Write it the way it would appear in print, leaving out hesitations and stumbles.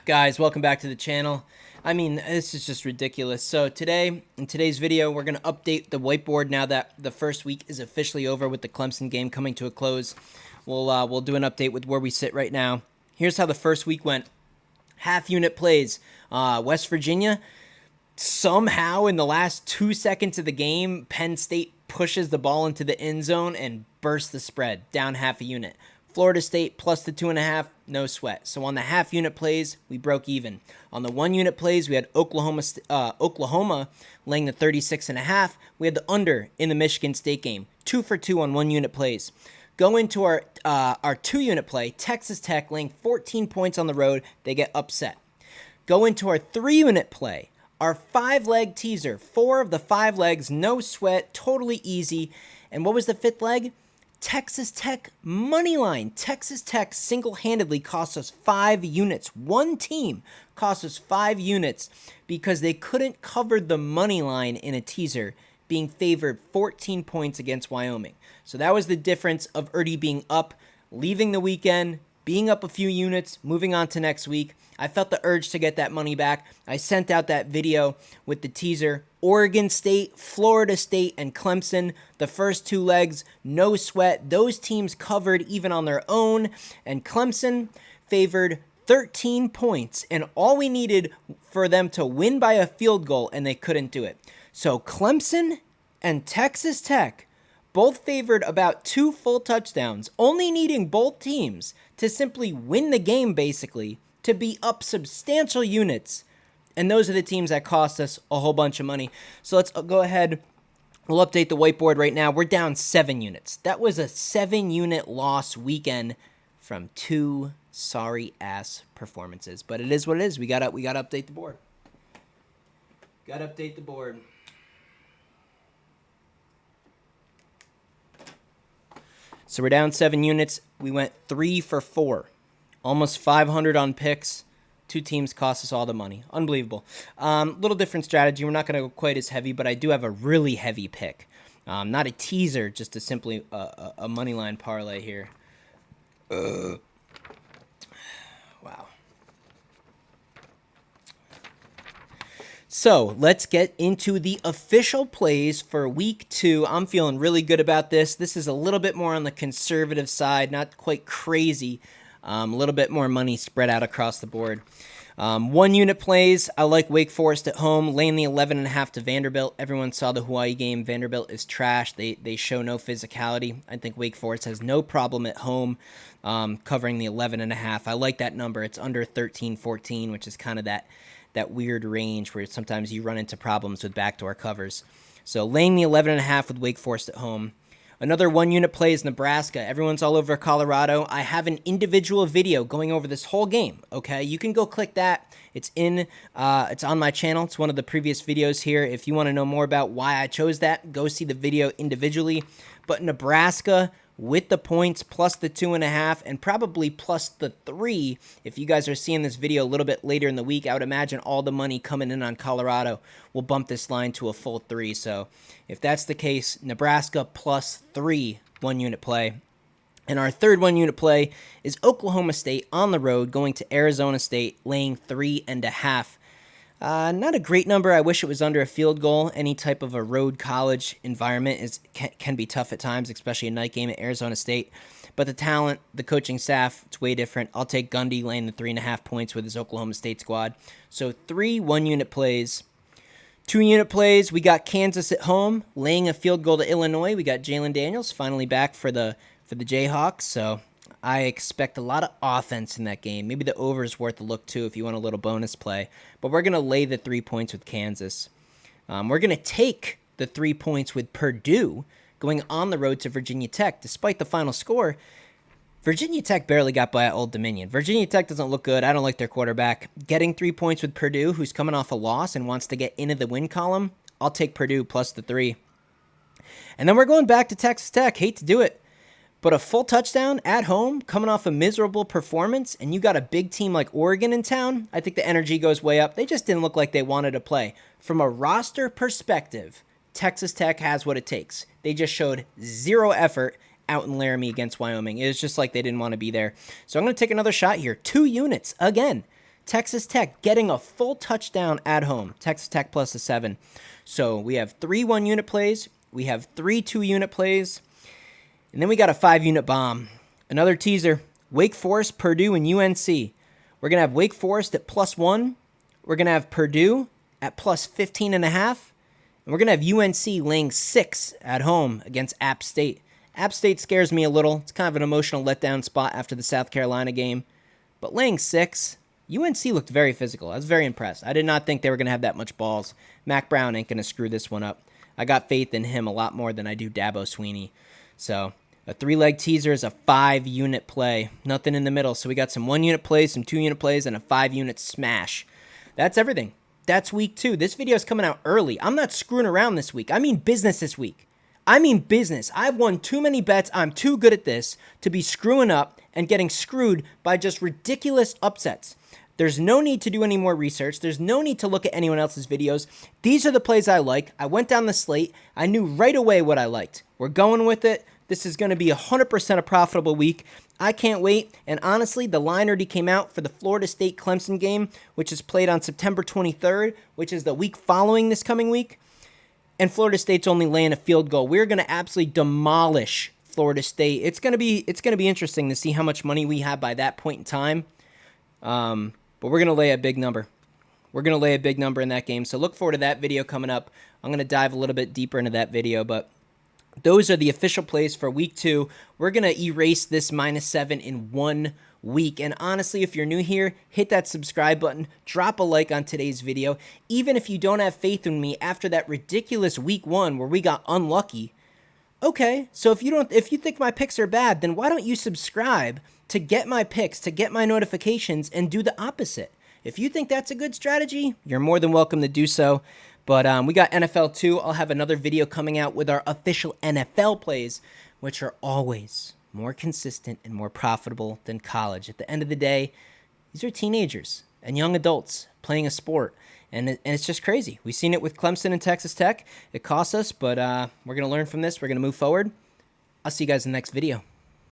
Guys, welcome back to the channel. I mean, this is just ridiculous. So today, in today's video, we're going to update the whiteboard now that the first week is officially over with the Clemson game coming to a close. We'll do an update with where we sit right now. Here's how the first week went. Half unit plays. West Virginia, somehow in the last 2 seconds of the game, Penn State pushes the ball into the end zone and bursts the spread, down half a unit. Florida State plus the 2.5, no sweat. So on the half unit plays, we broke even. On the 1 unit plays, we had Oklahoma laying the 36.5. We had the under in the Michigan State game. 2 for 2 on 1 unit plays. Go into our 2 unit play, Texas Tech laying 14 points on the road. They get upset. Go into our 3 unit play, our 5-leg teaser. 4 of the 5 legs, no sweat, totally easy. And what was the 5th leg? Texas Tech money line. Texas Tech single-handedly cost us 5 units. One team cost us 5 units because they couldn't cover the money line in a teaser, being favored 14 points against Wyoming. So that was the difference of Erdy being up, leaving the weekend, being up a few units, moving on to next week. I felt the urge to get that money back. I sent out that video with the teaser. Oregon State, Florida State, and Clemson, the first 2 legs, no sweat. Those teams covered even on their own, and Clemson favored 13 points, and all we needed for them to win by a field goal, and they couldn't do it. So Clemson and Texas Tech both favored about 2 full touchdowns, only needing both teams to simply win the game, basically, to be up substantial units. And those are the teams that cost us a whole bunch of money. So let's go ahead. We'll update the whiteboard right now. We're down 7 units. That was a 7-unit loss weekend from 2 sorry-ass performances. But it is what it is. We gotta update the board. Gotta update the board. So we're down 7 units. We went 3 for 4. Almost 500 on picks. 2 teams cost us all the money. Unbelievable. Little different strategy. We're not going to go quite as heavy, but I do have a really heavy pick. Not a teaser, just a simply a money line parlay here. Wow. So let's get into the official plays for week 2. I'm feeling really good about this. This is a little bit more on the conservative side, not quite crazy. A little bit more money spread out across the board. 1 unit plays. I like Wake Forest at home, laying the 11.5 to Vanderbilt. Everyone saw the Hawaii game. Vanderbilt is trash. They show no physicality. I think Wake Forest has no problem at home covering the 11.5. I like that number. It's under 13-14, which is kind of that weird range where sometimes you run into problems with backdoor covers. So laying the 11.5 with Wake Forest at home. Another 1 unit play is Nebraska. Everyone's all over Colorado. I have an individual video going over this whole game, okay? You can go click that. It's on my channel. It's one of the previous videos here. If you want to know more about why I chose that, go see the video individually. But Nebraska with the points plus the 2.5 and probably plus the 3. If you guys are seeing this video a little bit later in the week, I would imagine all the money coming in on Colorado will bump this line to a full 3. So if that's the case, Nebraska plus 3 1 unit play. And our third 1 unit play is Oklahoma State on the road going to Arizona State laying 3.5. Not a great number. I wish it was under a field goal. Any type of a road college environment can be tough at times, especially a night game at Arizona State. But the talent, the coaching staff, it's way different. I'll take Gundy laying the 3.5 points with his Oklahoma State squad. So 3 1 unit plays. 2 unit plays, we got Kansas at home laying a field goal to Illinois. We got Jalen Daniels finally back for the Jayhawks. So I expect a lot of offense in that game. Maybe the over is worth a look, too, if you want a little bonus play. But we're going to lay the 3 points with Kansas. We're going to take the 3 points with Purdue going on the road to Virginia Tech. Despite the final score, Virginia Tech barely got by at Old Dominion. Virginia Tech doesn't look good. I don't like their quarterback. Getting 3 points with Purdue, who's coming off a loss and wants to get into the win column, I'll take Purdue plus the 3. And then we're going back to Texas Tech. Hate to do it. But a full touchdown at home, coming off a miserable performance, and you got a big team like Oregon in town, I think the energy goes way up. They just didn't look like they wanted to play. From a roster perspective, Texas Tech has what it takes. They just showed 0 effort out in Laramie against Wyoming. It was just like they didn't want to be there. So I'm going to take another shot here. 2 units again. Texas Tech getting a full touchdown at home. Texas Tech plus a 7. So we have 3 1-unit plays. We have 3 2-unit plays. And then we got a 5-unit bomb. Another teaser. Wake Forest, Purdue, and UNC. We're going to have Wake Forest at +1. We're going to have Purdue at +15.5. And we're going to have UNC laying 6 at home against App State. App State scares me a little. It's kind of an emotional letdown spot after the South Carolina game. But laying 6, UNC looked very physical. I was very impressed. I did not think they were going to have that much balls. Mac Brown ain't going to screw this one up. I got faith in him a lot more than I do Dabo Swinney. So a 3-leg teaser is a 5-unit play. Nothing in the middle. So we got some 1-unit plays, some 2-unit plays, and a 5-unit smash. That's everything. That's week 2. This video is coming out early. I'm not screwing around this week. I mean business this week. I mean business. I've won too many bets. I'm too good at this to be screwing up and getting screwed by just ridiculous upsets. There's no need to do any more research. There's no need to look at anyone else's videos. These are the plays I like. I went down the slate. I knew right away what I liked. We're going with it. This is going to be 100% a profitable week. I can't wait. And honestly, the line already came out for the Florida State-Clemson game, which is played on September 23rd, which is the week following this coming week. And Florida State's only laying a field goal. We're going to absolutely demolish Florida State. It's going to be interesting to see how much money we have by that point in time. But we're going to lay a big number. We're going to lay a big number in that game. So look forward to that video coming up. I'm going to dive a little bit deeper into that video, but those are the official plays for week 2. We're going to erase this -7 in 1 week. And honestly, if you're new here, hit that subscribe button, drop a like on today's video. Even if you don't have faith in me after that ridiculous week 1 where we got unlucky. Okay, so if you think my picks are bad, then why don't you subscribe to get my picks, to get my notifications, and do the opposite? If you think that's a good strategy, you're more than welcome to do so. But we got NFL too. I'll have another video coming out with our official NFL plays, which are always more consistent and more profitable than college. At the end of the day, these are teenagers and young adults playing a sport, and it's just crazy. We've seen it with Clemson and Texas Tech. It costs us, but we're going to learn from this. We're going to move forward. I'll see you guys in the next video.